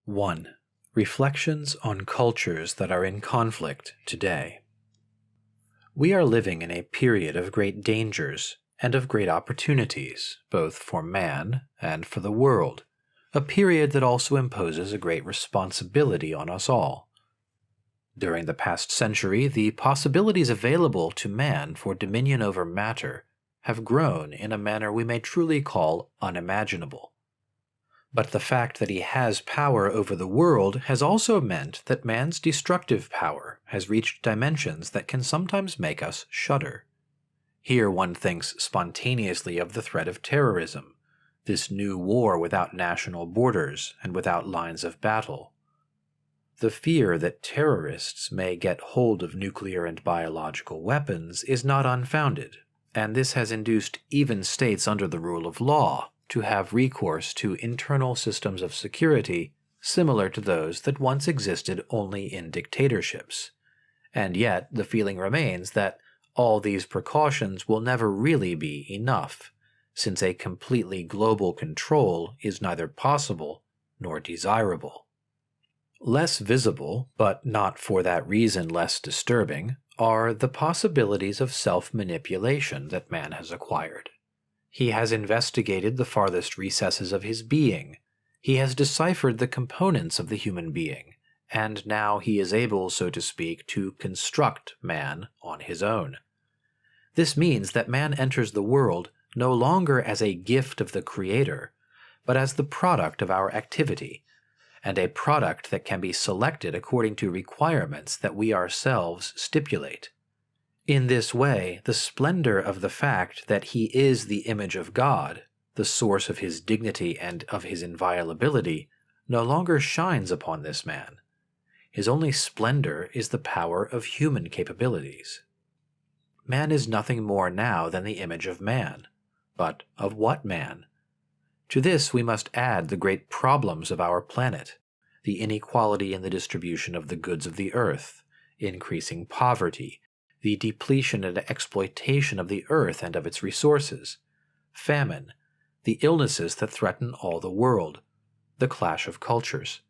1. Reflections on cultures that are in conflict today. We are living in a period of great dangers and of great opportunities, both for man and for the world, a period that also imposes a great responsibility on us all. During the past century, the possibilities available to man for dominion over matter have grown in a manner we may truly call unimaginable. But the fact that he has power over the world has also meant that man's destructive power has reached dimensions that can sometimes make us shudder. Here one thinks spontaneously of the threat of terrorism, this new war without national borders and without lines of battle. The fear that terrorists may get hold of nuclear and biological weapons is not unfounded, and this has induced even states under the rule of law to have recourse to internal systems of security similar to those that once existed only in dictatorships. And yet the feeling remains that all these precautions will never really be enough, since a completely global control is neither possible nor desirable. Less visible, but not for that reason less disturbing, are the possibilities of self-manipulation that man has acquired. He has investigated the farthest recesses of his being. He has deciphered the components of the human being, and now he is able, so to speak, to construct man on his own. This means that man enters the world no longer as a gift of the Creator, but as the product of our activity, and a product that can be selected according to requirements that we ourselves stipulate. In this way, the splendor of the fact that he is the image of God, the source of his dignity and of his inviolability, no longer shines upon this man. His only splendor is the power of human capabilities. Man is nothing more now than the image of man. But of what man? To this we must add the great problems of our planet, the inequality in the distribution of the goods of the earth, increasing poverty, the depletion and exploitation of the earth and of its resources, famine, the illnesses that threaten all the world, the clash of cultures.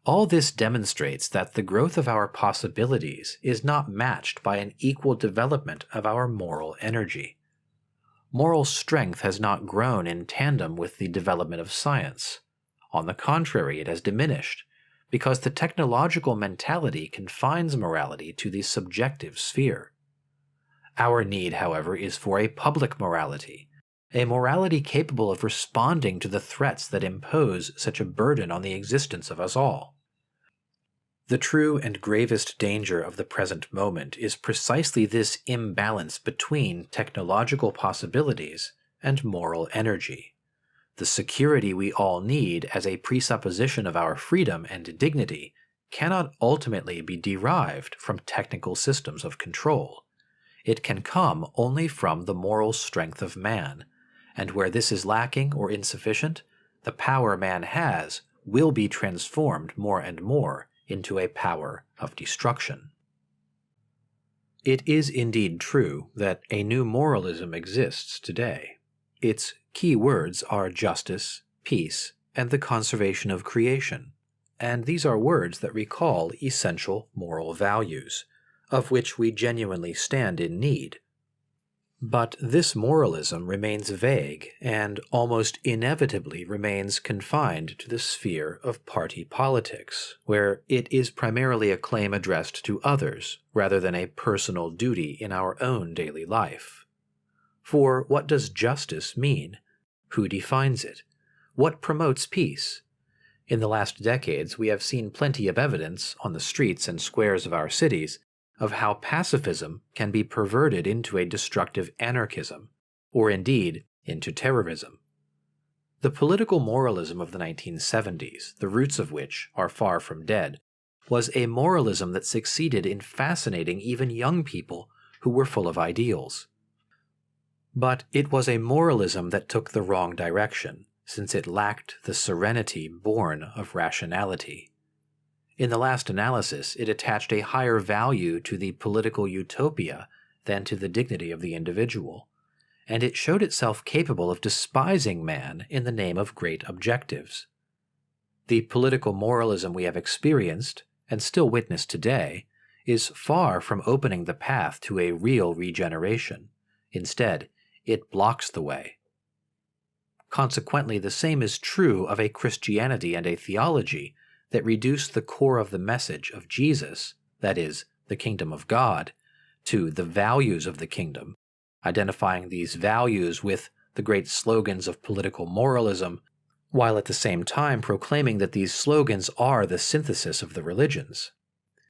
All this demonstrates that the growth of our possibilities is not matched by an equal development of our moral energy. Moral strength has not grown in tandem with the development of science. On the contrary, it has diminished, because the technological mentality confines morality to the subjective sphere. Our need, however, is for a public morality, a morality capable of responding to the threats that impose such a burden on the existence of us all. The true and gravest danger of the present moment is precisely this imbalance between technological possibilities and moral energy. The security we all need as a presupposition of our freedom and dignity cannot ultimately be derived from technical systems of control. It can come only from the moral strength of man, and where this is lacking or insufficient, the power man has will be transformed more and more into a power of destruction. It is indeed true that a new moralism exists today. Its key words are justice, peace, and the conservation of creation, and these are words that recall essential moral values, of which we genuinely stand in need. But this moralism remains vague and almost inevitably remains confined to the sphere of party politics, where it is primarily a claim addressed to others rather than a personal duty in our own daily life. For what does justice mean? Who defines it? What promotes peace? In the last decades, we have seen plenty of evidence on the streets and squares of our cities of how pacifism can be perverted into a destructive anarchism, or indeed into terrorism. The political moralism of the 1970s, the roots of which are far from dead, was a moralism that succeeded in fascinating even young people who were full of ideals. But it was a moralism that took the wrong direction, since it lacked the serenity born of rationality. In the last analysis, it attached a higher value to the political utopia than to the dignity of the individual, and it showed itself capable of despising man in the name of great objectives. The political moralism we have experienced, and still witness today, is far from opening the path to a real regeneration. Instead, it blocks the way. Consequently, the same is true of a Christianity and a theology that reduce the core of the message of Jesus, that is, the kingdom of God, to the values of the kingdom, identifying these values with the great slogans of political moralism, while at the same time proclaiming that these slogans are the synthesis of the religions.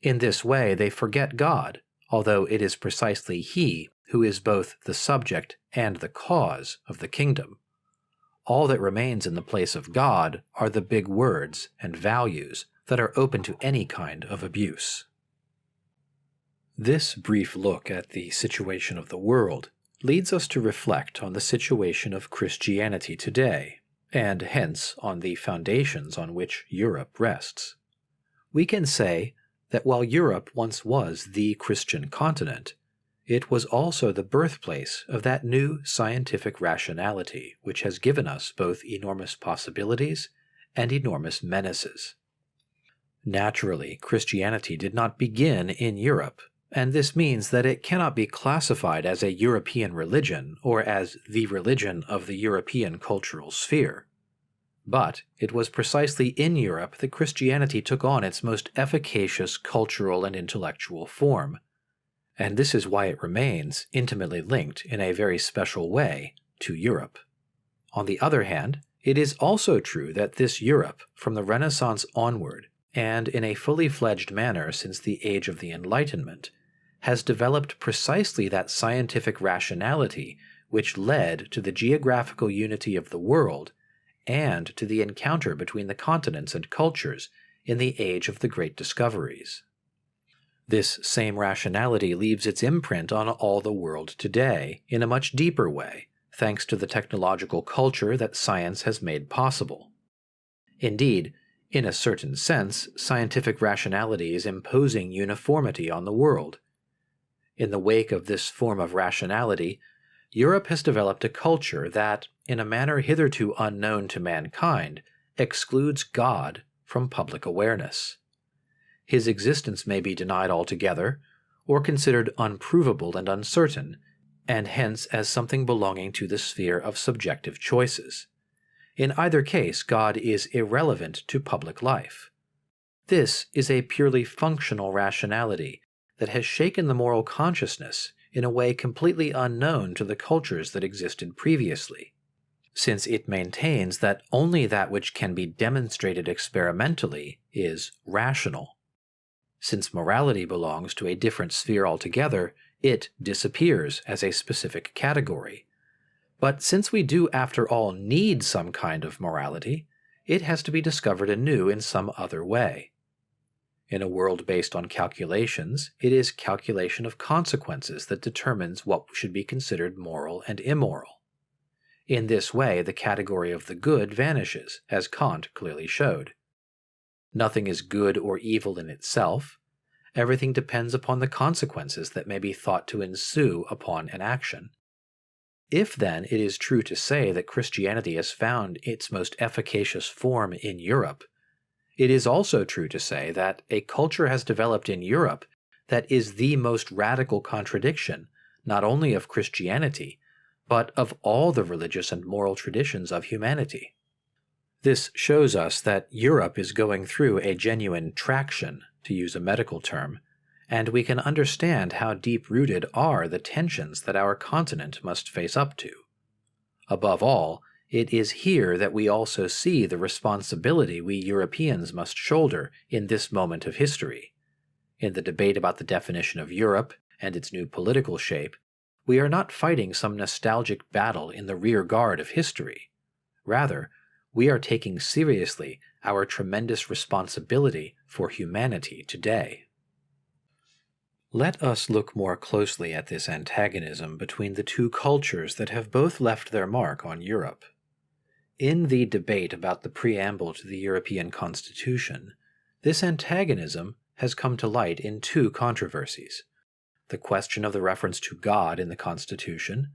In this way, they forget God, although it is precisely He who is both the subject and the cause of the kingdom. All that remains in the place of God are the big words and values that are open to any kind of abuse. This brief look at the situation of the world leads us to reflect on the situation of Christianity today, and hence on the foundations on which Europe rests. We can say that while Europe once was the Christian continent, it was also the birthplace of that new scientific rationality which has given us both enormous possibilities and enormous menaces. Naturally, Christianity did not begin in Europe, and this means that it cannot be classified as a European religion or as the religion of the European cultural sphere. But it was precisely in Europe that Christianity took on its most efficacious cultural and intellectual form, and this is why it remains intimately linked in a very special way to Europe. On the other hand, it is also true that this Europe, from the Renaissance onward, and in a fully fledged manner since the age of the Enlightenment, has developed precisely that scientific rationality which led to the geographical unity of the world and to the encounter between the continents and cultures in the age of the great discoveries. This same rationality leaves its imprint on all the world today in a much deeper way, thanks to the technological culture that science has made possible. Indeed, in a certain sense, scientific rationality is imposing uniformity on the world. In the wake of this form of rationality, Europe has developed a culture that, in a manner hitherto unknown to mankind, excludes God from public awareness. His existence may be denied altogether, or considered unprovable and uncertain, and hence as something belonging to the sphere of subjective choices. In either case, God is irrelevant to public life. This is a purely functional rationality that has shaken the moral consciousness in a way completely unknown to the cultures that existed previously, since it maintains that only that which can be demonstrated experimentally is rational. Since morality belongs to a different sphere altogether, it disappears as a specific category. But since we do after all need some kind of morality, it has to be discovered anew in some other way. In a world based on calculations, it is calculation of consequences that determines what should be considered moral and immoral. In this way, the category of the good vanishes, as Kant clearly showed. Nothing is good or evil in itself. Everything depends upon the consequences that may be thought to ensue upon an action. If, then, it is true to say that Christianity has found its most efficacious form in Europe, it is also true to say that a culture has developed in Europe that is the most radical contradiction, not only of Christianity, but of all the religious and moral traditions of humanity. This shows us that Europe is going through a genuine traction, to use a medical term, and we can understand how deep-rooted are the tensions that our continent must face up to. Above all, it is here that we also see the responsibility we Europeans must shoulder in this moment of history. In the debate about the definition of Europe and its new political shape, we are not fighting some nostalgic battle in the rear guard of history. Rather, we are taking seriously our tremendous responsibility for humanity today. Let us look more closely at this antagonism between the two cultures that have both left their mark on Europe. In the debate about the preamble to the European Constitution, this antagonism has come to light in two controversies: the question of the reference to God in the Constitution,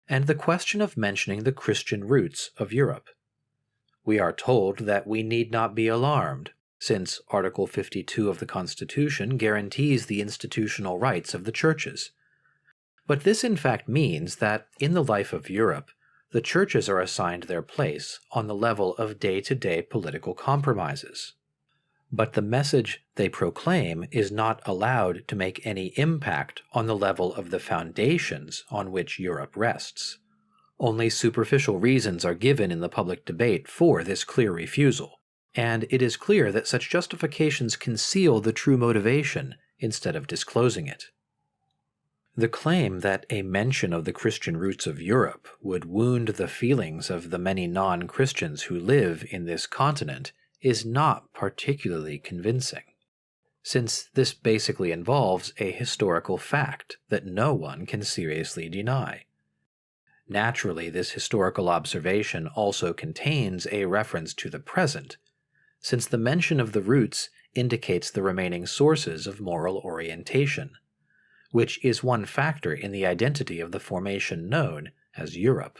and the question of mentioning the Christian roots of Europe. We are told that we need not be alarmed, since Article 52 of the Constitution guarantees the institutional rights of the churches. But this in fact means that, in the life of Europe, the churches are assigned their place on the level of day-to-day political compromises. But the message they proclaim is not allowed to make any impact on the level of the foundations on which Europe rests. Only superficial reasons are given in the public debate for this clear refusal, and it is clear that such justifications conceal the true motivation instead of disclosing it. The claim that a mention of the Christian roots of Europe would wound the feelings of the many non-Christians who live in this continent is not particularly convincing, since this basically involves a historical fact that no one can seriously deny. Naturally, this historical observation also contains a reference to the present, since the mention of the roots indicates the remaining sources of moral orientation, which is one factor in the identity of the formation known as Europe.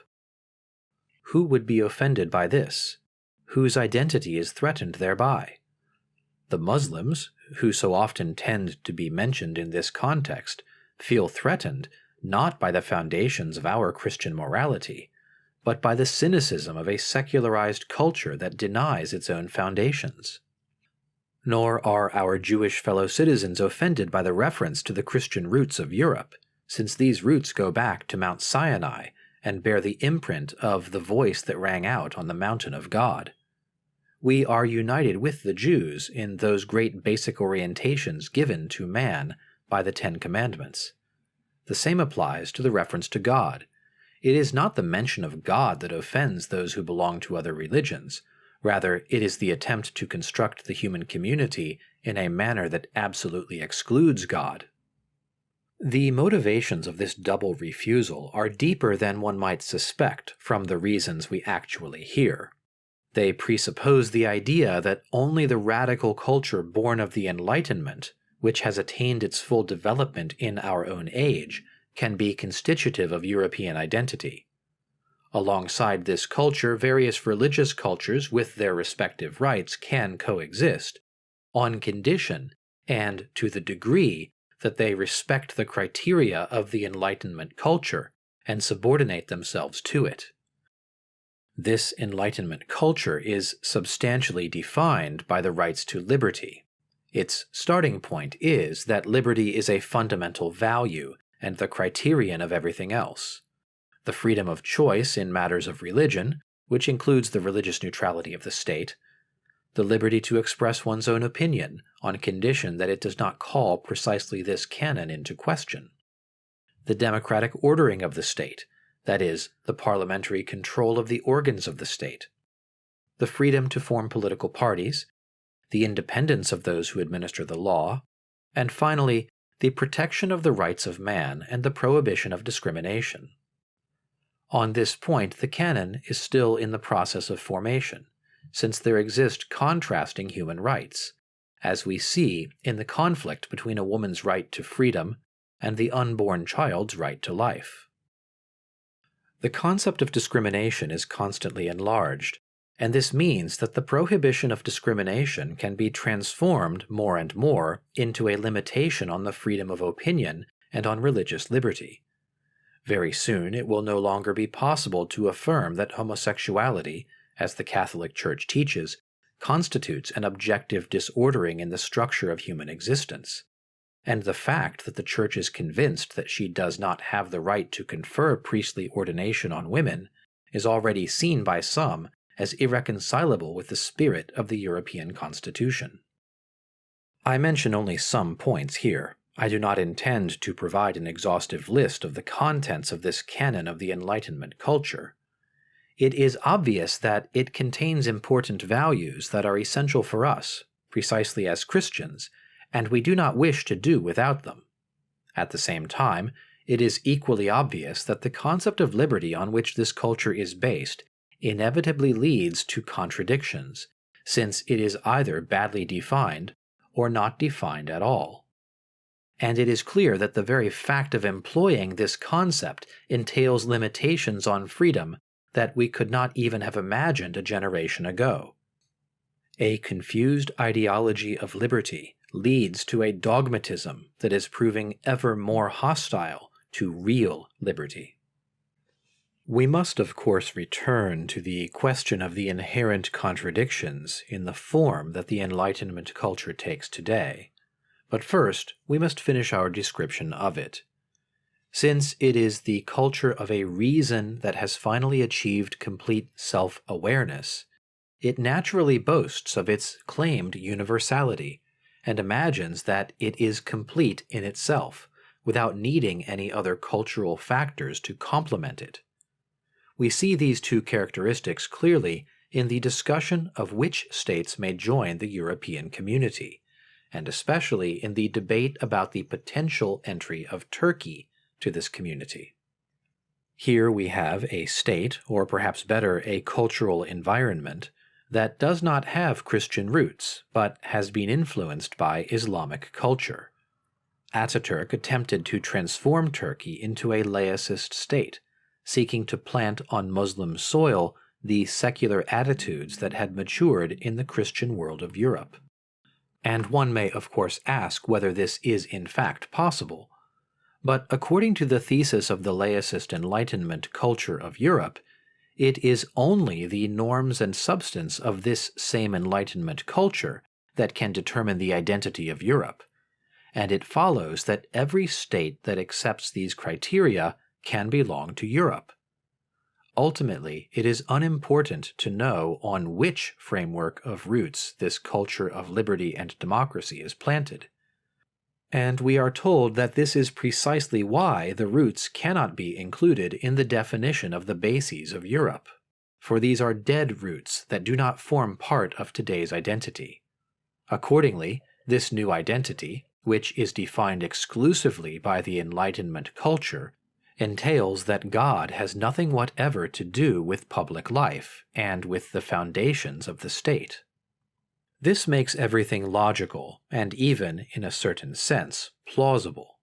Who would be offended by this? Whose identity is threatened thereby? The Muslims, who so often tend to be mentioned in this context, feel threatened not by the foundations of our Christian morality, but by the cynicism of a secularized culture that denies its own foundations. Nor are our Jewish fellow citizens offended by the reference to the Christian roots of Europe, since these roots go back to Mount Sinai and bear the imprint of the voice that rang out on the mountain of God. We are united with the Jews in those great basic orientations given to man by the Ten Commandments. The same applies to the reference to God. It is not the mention of God that offends those who belong to other religions. Rather, it is the attempt to construct the human community in a manner that absolutely excludes God. The motivations of this double refusal are deeper than one might suspect from the reasons we actually hear. They presuppose the idea that only the radical culture born of the Enlightenment, which has attained its full development in our own age, can be constitutive of European identity. Alongside this culture, various religious cultures with their respective rights can coexist, on condition, and to the degree, that they respect the criteria of the Enlightenment culture and subordinate themselves to it. This Enlightenment culture is substantially defined by the rights to liberty. Its starting point is that liberty is a fundamental value and the criterion of everything else. The freedom of choice in matters of religion, which includes the religious neutrality of the state, the liberty to express one's own opinion on condition that it does not call precisely this canon into question, the democratic ordering of the state, that is, the parliamentary control of the organs of the state, the freedom to form political parties, the independence of those who administer the law, and finally, the protection of the rights of man and the prohibition of discrimination. On this point, the canon is still in the process of formation, since there exist contrasting human rights, as we see in the conflict between a woman's right to freedom and the unborn child's right to life. The concept of discrimination is constantly enlarged, and this means that the prohibition of discrimination can be transformed more and more into a limitation on the freedom of opinion and on religious liberty. Very soon it will no longer be possible to affirm that homosexuality, as the Catholic Church teaches, constitutes an objective disordering in the structure of human existence, and the fact that the Church is convinced that she does not have the right to confer priestly ordination on women is already seen by some as irreconcilable with the spirit of the European Constitution. I mention only some points here. I do not intend to provide an exhaustive list of the contents of this canon of the Enlightenment culture. It is obvious that it contains important values that are essential for us, precisely as Christians, and we do not wish to do without them. At the same time, it is equally obvious that the concept of liberty on which this culture is based inevitably leads to contradictions, since it is either badly defined or not defined at all. And it is clear that the very fact of employing this concept entails limitations on freedom that we could not even have imagined a generation ago. A confused ideology of liberty leads to a dogmatism that is proving ever more hostile to real liberty. We must, of course, return to the question of the inherent contradictions in the form that the Enlightenment culture takes today, but first we must finish our description of it. Since it is the culture of a reason that has finally achieved complete self-awareness, it naturally boasts of its claimed universality and imagines that it is complete in itself without needing any other cultural factors to complement it. We see these two characteristics clearly in the discussion of which states may join the European community, and especially in the debate about the potential entry of Turkey to this community. Here we have a state, or perhaps better, a cultural environment, that does not have Christian roots, but has been influenced by Islamic culture. Ataturk attempted to transform Turkey into a laicist state, seeking to plant on Muslim soil the secular attitudes that had matured in the Christian world of Europe. And one may of course ask whether this is in fact possible. But according to the thesis of the laicist Enlightenment culture of Europe, it is only the norms and substance of this same Enlightenment culture that can determine the identity of Europe, and it follows that every state that accepts these criteria can belong to Europe. Ultimately, it is unimportant to know on which framework of roots this culture of liberty and democracy is planted. And we are told that this is precisely why the roots cannot be included in the definition of the bases of Europe, for these are dead roots that do not form part of today's identity. Accordingly, this new identity, which is defined exclusively by the Enlightenment culture, entails that God has nothing whatever to do with public life and with the foundations of the state. This makes everything logical and even, in a certain sense, plausible.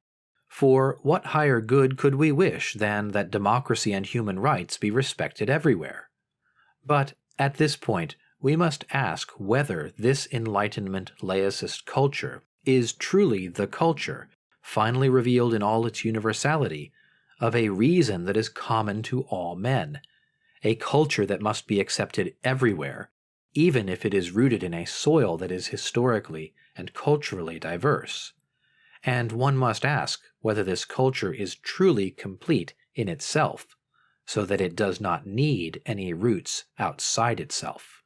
For what higher good could we wish than that democracy and human rights be respected everywhere? But at this point, we must ask whether this Enlightenment laicist culture is truly the culture, finally revealed in all its universality, of a reason that is common to all men, a culture that must be accepted everywhere, even if it is rooted in a soil that is historically and culturally diverse. And one must ask whether this culture is truly complete in itself, so that it does not need any roots outside itself.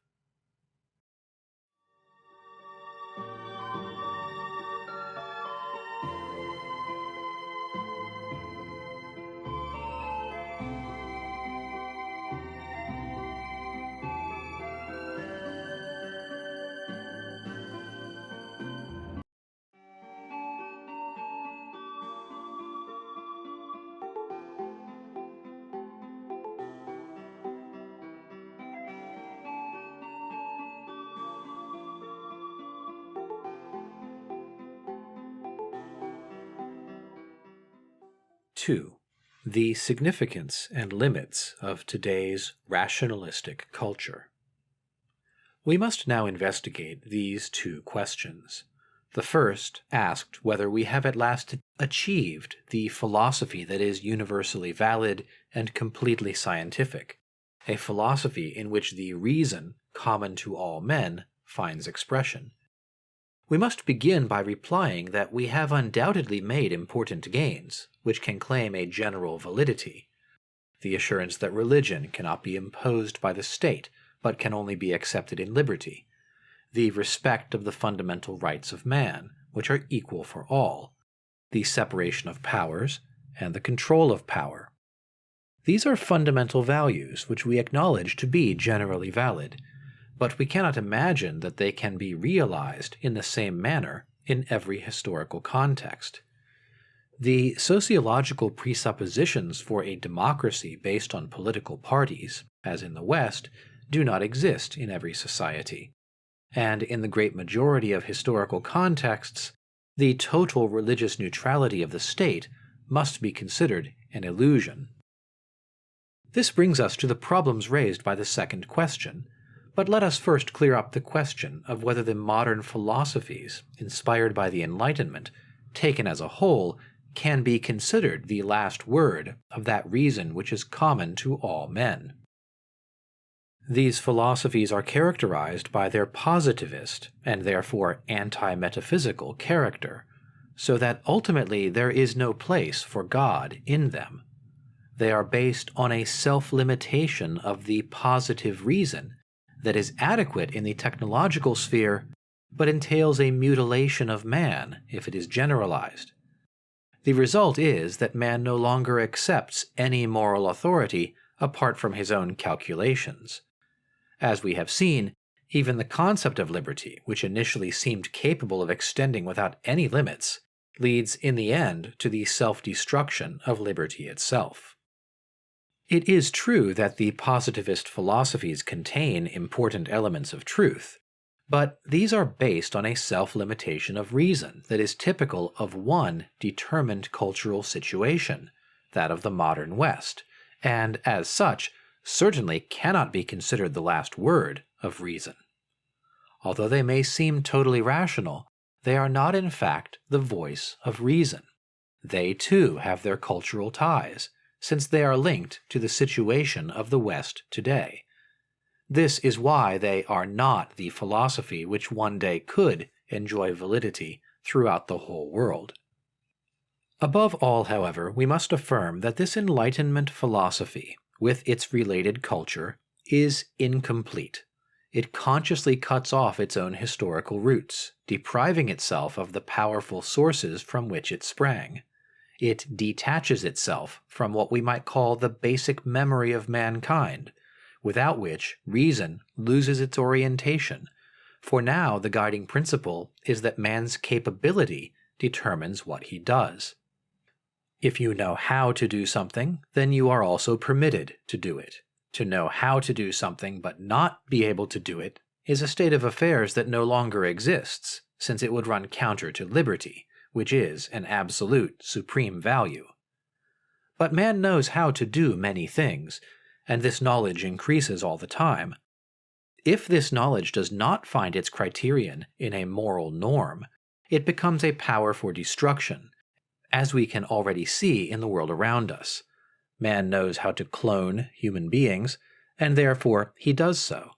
Two, the significance and limits of today's rationalistic culture. We must now investigate these two questions. The first asked whether we have at last achieved the philosophy that is universally valid and completely scientific, a philosophy in which the reason, common to all men, finds expression. We must begin by replying that we have undoubtedly made important gains, which can claim a general validity. The assurance that religion cannot be imposed by the state, but can only be accepted in liberty. The respect of the fundamental rights of man, which are equal for all. The separation of powers, and the control of power. These are fundamental values which we acknowledge to be generally valid, but we cannot imagine that they can be realized in the same manner in every historical context. The sociological presuppositions for a democracy based on political parties, as in the West, do not exist in every society, and in the great majority of historical contexts, the total religious neutrality of the state must be considered an illusion. This brings us to the problems raised by the second question, but let us first clear up the question of whether the modern philosophies, inspired by the Enlightenment, taken as a whole, can be considered the last word of that reason which is common to all men. These philosophies are characterized by their positivist, and therefore anti-metaphysical character, so that ultimately there is no place for God in them. They are based on a self-limitation of the positive reason that is adequate in the technological sphere, but entails a mutilation of man if it is generalized. The result is that man no longer accepts any moral authority apart from his own calculations. As we have seen, even the concept of liberty, which initially seemed capable of extending without any limits, leads in the end to the self-destruction of liberty itself. It is true that the positivist philosophies contain important elements of truth, but these are based on a self-limitation of reason that is typical of one determined cultural situation, that of the modern West, and as such, certainly cannot be considered the last word of reason. Although they may seem totally rational, they are not in fact the voice of reason. They too have their cultural ties, since they are linked to the situation of the West today. This is why they are not the philosophy which one day could enjoy validity throughout the whole world. Above all, however, we must affirm that this Enlightenment philosophy, with its related culture, is incomplete. It consciously cuts off its own historical roots, depriving itself of the powerful sources from which it sprang. It detaches itself from what we might call the basic memory of mankind, without which reason loses its orientation, for now the guiding principle is that man's capability determines what he does. If you know how to do something, then you are also permitted to do it. To know how to do something but not be able to do it is a state of affairs that no longer exists, since it would run counter to liberty, which is an absolute supreme value. But man knows how to do many things, and this knowledge increases all the time. If this knowledge does not find its criterion in a moral norm, it becomes a power for destruction, as we can already see in the world around us. Man knows how to clone human beings, and therefore he does so.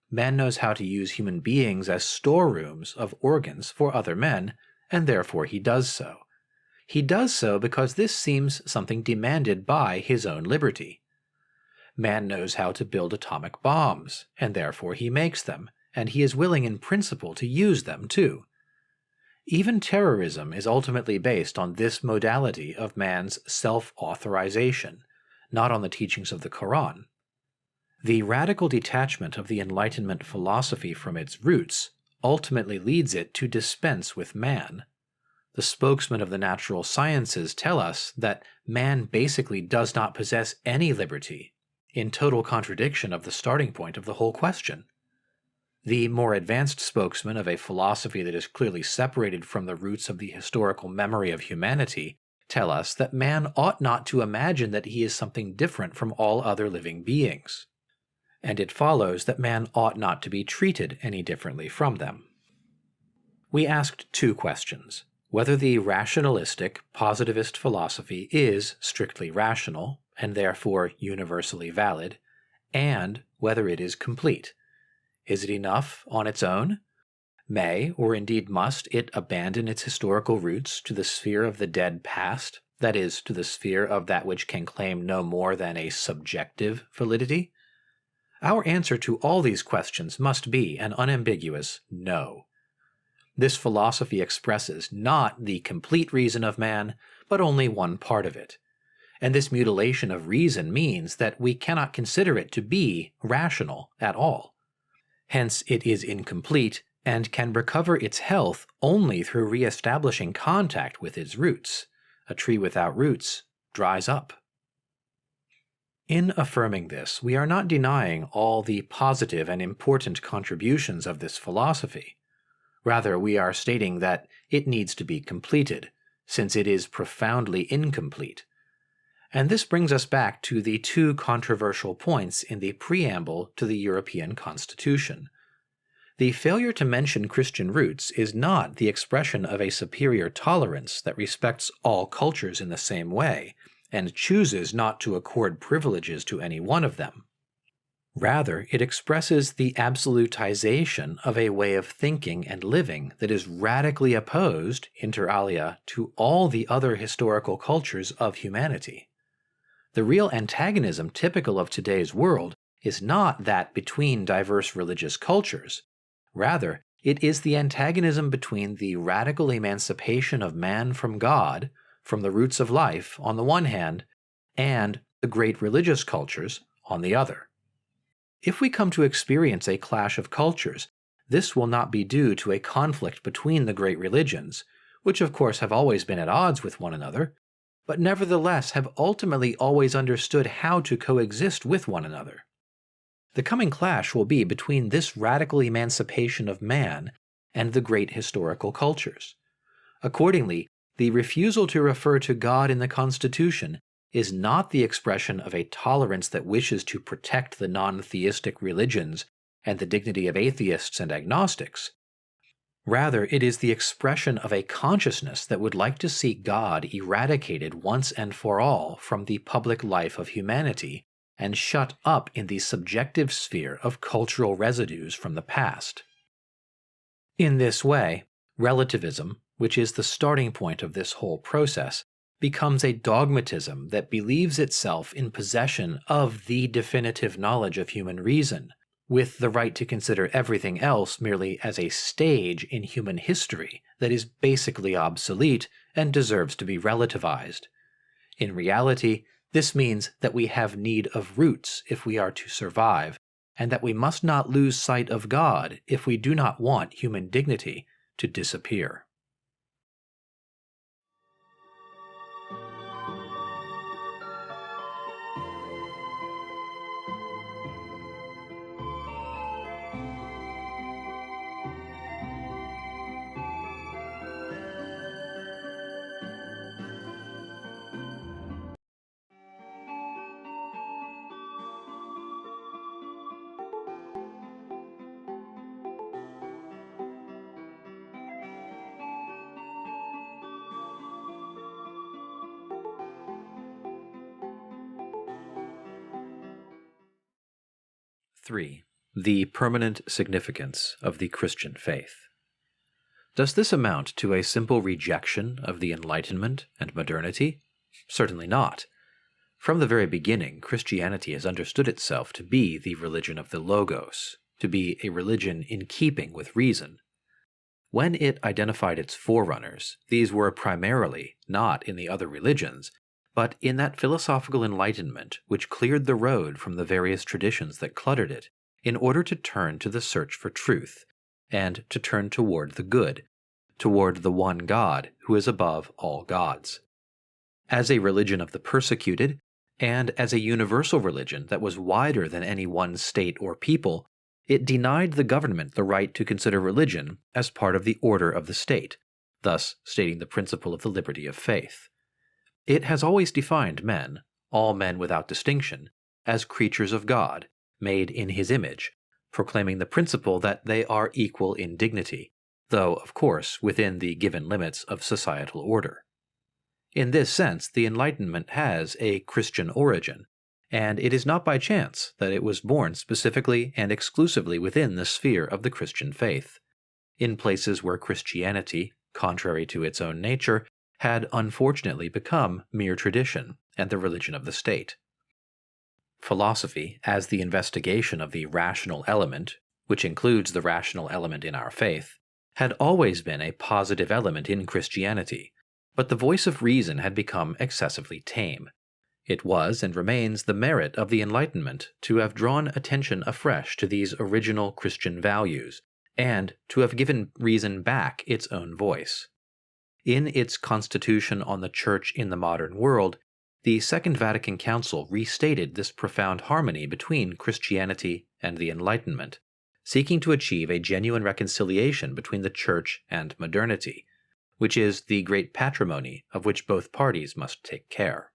Man knows how to use human beings as storerooms of organs for other men, and therefore he does so. He does so because this seems something demanded by his own liberty. Man knows how to build atomic bombs, and therefore he makes them, and he is willing in principle to use them too. Even terrorism is ultimately based on this modality of man's self-authorization, not on the teachings of the Quran. The radical detachment of the Enlightenment philosophy from its roots ultimately leads it to dispense with man. The spokesmen of the natural sciences tell us that man basically does not possess any liberty, in total contradiction of the starting point of the whole question. The more advanced spokesmen of a philosophy that is clearly separated from the roots of the historical memory of humanity tell us that man ought not to imagine that he is something different from all other living beings, and it follows that man ought not to be treated any differently from them. We asked two questions: whether the rationalistic, positivist philosophy is strictly rational, and therefore universally valid, and whether it is complete. Is it enough on its own? May, or indeed must, it abandon its historical roots to the sphere of the dead past, that is, to the sphere of that which can claim no more than a subjective validity? Our answer to all these questions must be an unambiguous no. This philosophy expresses not the complete reason of man, but only one part of it. And this mutilation of reason means that we cannot consider it to be rational at all. Hence it is incomplete, and can recover its health only through re-establishing contact with its roots. A tree without roots dries up. In affirming this, we are not denying all the positive and important contributions of this philosophy. Rather, we are stating that it needs to be completed, since it is profoundly incomplete. And this brings us back to the two controversial points in the preamble to the European Constitution. The failure to mention Christian roots is not the expression of a superior tolerance that respects all cultures in the same way, and chooses not to accord privileges to any one of them. Rather, it expresses the absolutization of a way of thinking and living that is radically opposed, inter alia, to all the other historical cultures of humanity. The real antagonism typical of today's world is not that between diverse religious cultures. Rather, it is the antagonism between the radical emancipation of man from God, from the roots of life, on the one hand, and the great religious cultures on the other. If we come to experience a clash of cultures, this will not be due to a conflict between the great religions, which of course have always been at odds with one another, but nevertheless have ultimately always understood how to coexist with one another. The coming clash will be between this radical emancipation of man and the great historical cultures. Accordingly, the refusal to refer to God in the Constitution is not the expression of a tolerance that wishes to protect the non-theistic religions and the dignity of atheists and agnostics. Rather, it is the expression of a consciousness that would like to see God eradicated once and for all from the public life of humanity and shut up in the subjective sphere of cultural residues from the past. In this way, relativism, which is the starting point of this whole process, becomes a dogmatism that believes itself in possession of the definitive knowledge of human reason, with the right to consider everything else merely as a stage in human history that is basically obsolete and deserves to be relativized. In reality, this means that we have need of roots if we are to survive, and that we must not lose sight of God if we do not want human dignity to disappear. (3) The permanent significance of the Christian faith. Does this amount to a simple rejection of the Enlightenment and modernity? Certainly not. From the very beginning, Christianity has understood itself to be the religion of the Logos, to be a religion in keeping with reason. When it identified its forerunners, these were primarily not in the other religions, but in that philosophical enlightenment which cleared the road from the various traditions that cluttered it, in order to turn to the search for truth, and to turn toward the good, toward the one God who is above all gods. As a religion of the persecuted, and as a universal religion that was wider than any one state or people, it denied the government the right to consider religion as part of the order of the state, thus stating the principle of the liberty of faith. It has always defined men, all men without distinction, as creatures of God, made in his image, proclaiming the principle that they are equal in dignity, though, of course, within the given limits of societal order. In this sense, the Enlightenment has a Christian origin, and it is not by chance that it was born specifically and exclusively within the sphere of the Christian faith, in places where Christianity, contrary to its own nature, had unfortunately become mere tradition and the religion of the state. Philosophy, as the investigation of the rational element, which includes the rational element in our faith, had always been a positive element in Christianity, but the voice of reason had become excessively tame. It was and remains the merit of the Enlightenment to have drawn attention afresh to these original Christian values, and to have given reason back its own voice. In its Constitution on the Church in the Modern World, the Second Vatican Council restated this profound harmony between Christianity and the Enlightenment, seeking to achieve a genuine reconciliation between the Church and modernity, which is the great patrimony of which both parties must take care.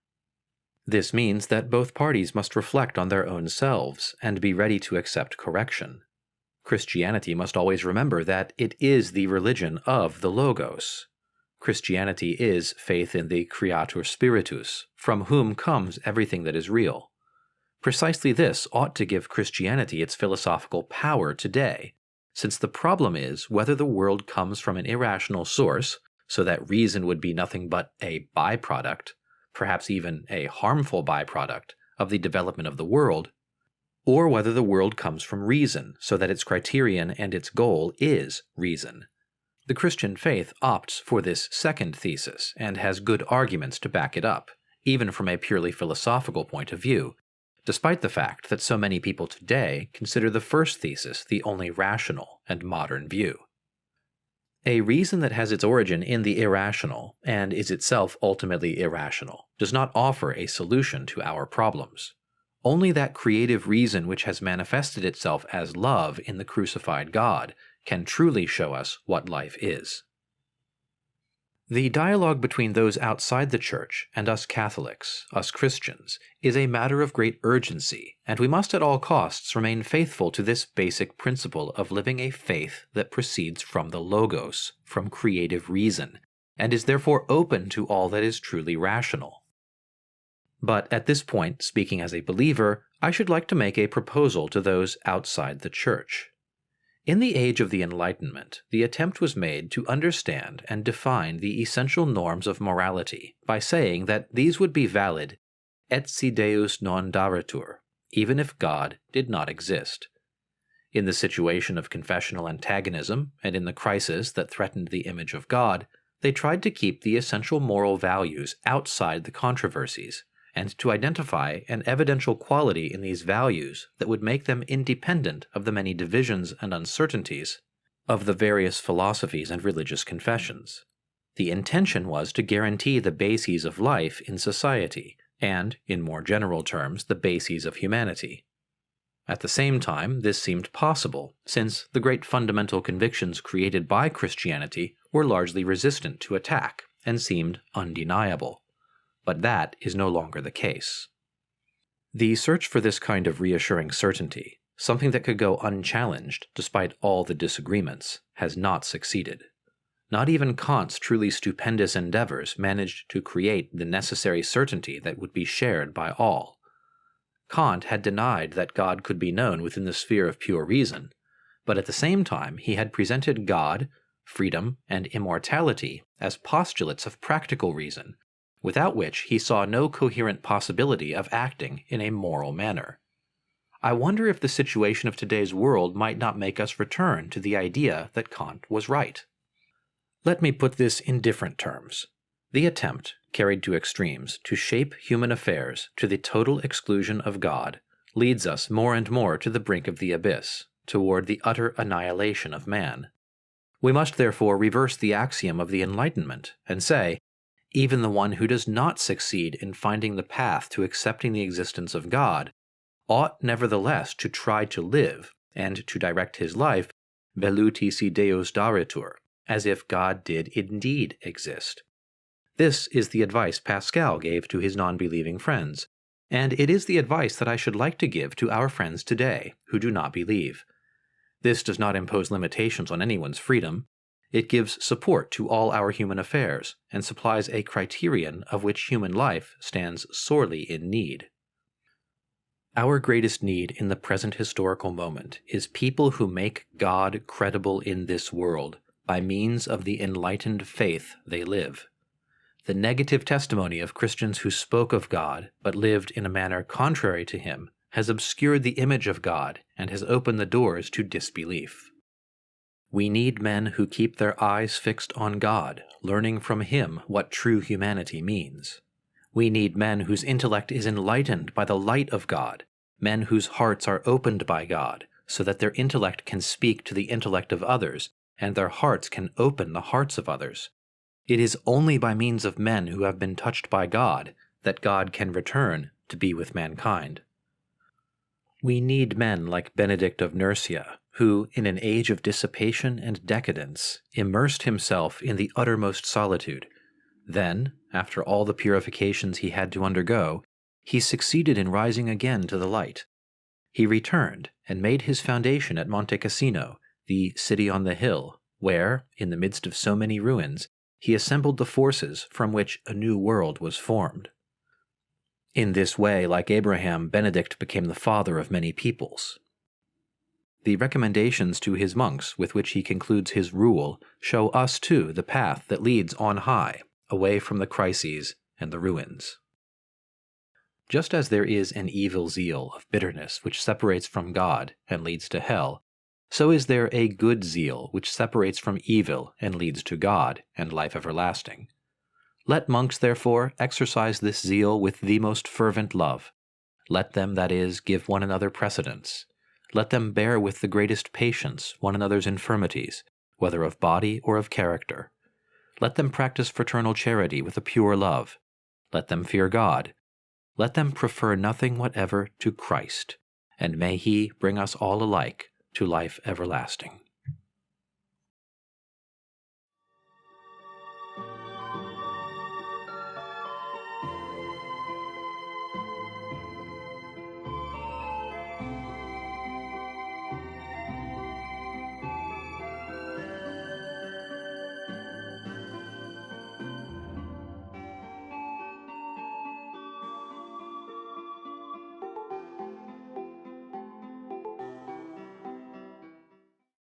This means that both parties must reflect on their own selves and be ready to accept correction. Christianity must always remember that it is the religion of the Logos. Christianity is faith in the Creator Spiritus, from whom comes everything that is real. Precisely this ought to give Christianity its philosophical power today, since the problem is whether the world comes from an irrational source, so that reason would be nothing but a byproduct, perhaps even a harmful byproduct, of the development of the world, or whether the world comes from reason, so that its criterion and its goal is reason. The Christian faith opts for this second thesis and has good arguments to back it up, even from a purely philosophical point of view, despite the fact that so many people today consider the first thesis the only rational and modern view. A reason that has its origin in the irrational, and is itself ultimately irrational, does not offer a solution to our problems. Only that creative reason which has manifested itself as love in the crucified God can truly show us what life is. The dialogue between those outside the Church and us Catholics, us Christians, is a matter of great urgency, and we must at all costs remain faithful to this basic principle of living a faith that proceeds from the Logos, from creative reason, and is therefore open to all that is truly rational. But at this point, speaking as a believer, I should like to make a proposal to those outside the Church. In the age of the Enlightenment, the attempt was made to understand and define the essential norms of morality by saying that these would be valid et si Deus non daretur, even if God did not exist. In the situation of confessional antagonism, and in the crisis that threatened the image of God, they tried to keep the essential moral values outside the controversies, and to identify an evidential quality in these values that would make them independent of the many divisions and uncertainties of the various philosophies and religious confessions. The intention was to guarantee the bases of life in society, and, in more general terms, the bases of humanity. At the same time, this seemed possible, since the great fundamental convictions created by Christianity were largely resistant to attack, and seemed undeniable. But that is no longer the case. The search for this kind of reassuring certainty, something that could go unchallenged despite all the disagreements, has not succeeded. Not even Kant's truly stupendous endeavors managed to create the necessary certainty that would be shared by all. Kant had denied that God could be known within the sphere of pure reason, but at the same time he had presented God, freedom, and immortality as postulates of practical reason, without which he saw no coherent possibility of acting in a moral manner. I wonder if the situation of today's world might not make us return to the idea that Kant was right. Let me put this in different terms. The attempt, carried to extremes, to shape human affairs to the total exclusion of God leads us more and more to the brink of the abyss, toward the utter annihilation of man. We must therefore reverse the axiom of the Enlightenment and say, even the one who does not succeed in finding the path to accepting the existence of God ought nevertheless to try to live, and to direct his life, veluti si Deus daretur, as if God did indeed exist. This is the advice Pascal gave to his non-believing friends, and it is the advice that I should like to give to our friends today who do not believe. This does not impose limitations on anyone's freedom. It gives support to all our human affairs, and supplies a criterion of which human life stands sorely in need. Our greatest need in the present historical moment is people who make God credible in this world by means of the enlightened faith they live. The negative testimony of Christians who spoke of God but lived in a manner contrary to him has obscured the image of God and has opened the doors to disbelief. We need men who keep their eyes fixed on God, learning from him what true humanity means. We need men whose intellect is enlightened by the light of God, men whose hearts are opened by God, so that their intellect can speak to the intellect of others, and their hearts can open the hearts of others. It is only by means of men who have been touched by God that God can return to be with mankind. We need men like Benedict of Nursia, who, in an age of dissipation and decadence, immersed himself in the uttermost solitude. Then, after all the purifications he had to undergo, he succeeded in rising again to the light. He returned and made his foundation at Monte Cassino, the city on the hill, where, in the midst of so many ruins, he assembled the forces from which a new world was formed. In this way, like Abraham, Benedict became the father of many peoples. The recommendations to his monks with which he concludes his rule show us too the path that leads on high, away from the crises and the ruins. Just as there is an evil zeal of bitterness which separates from God and leads to hell, so is there a good zeal which separates from evil and leads to God and life everlasting. Let monks, therefore, exercise this zeal with the most fervent love. Let them, that is, give one another precedence. Let them bear with the greatest patience one another's infirmities, whether of body or of character. Let them practice fraternal charity with a pure love. Let them fear God. Let them prefer nothing whatever to Christ, and may He bring us all alike to life everlasting.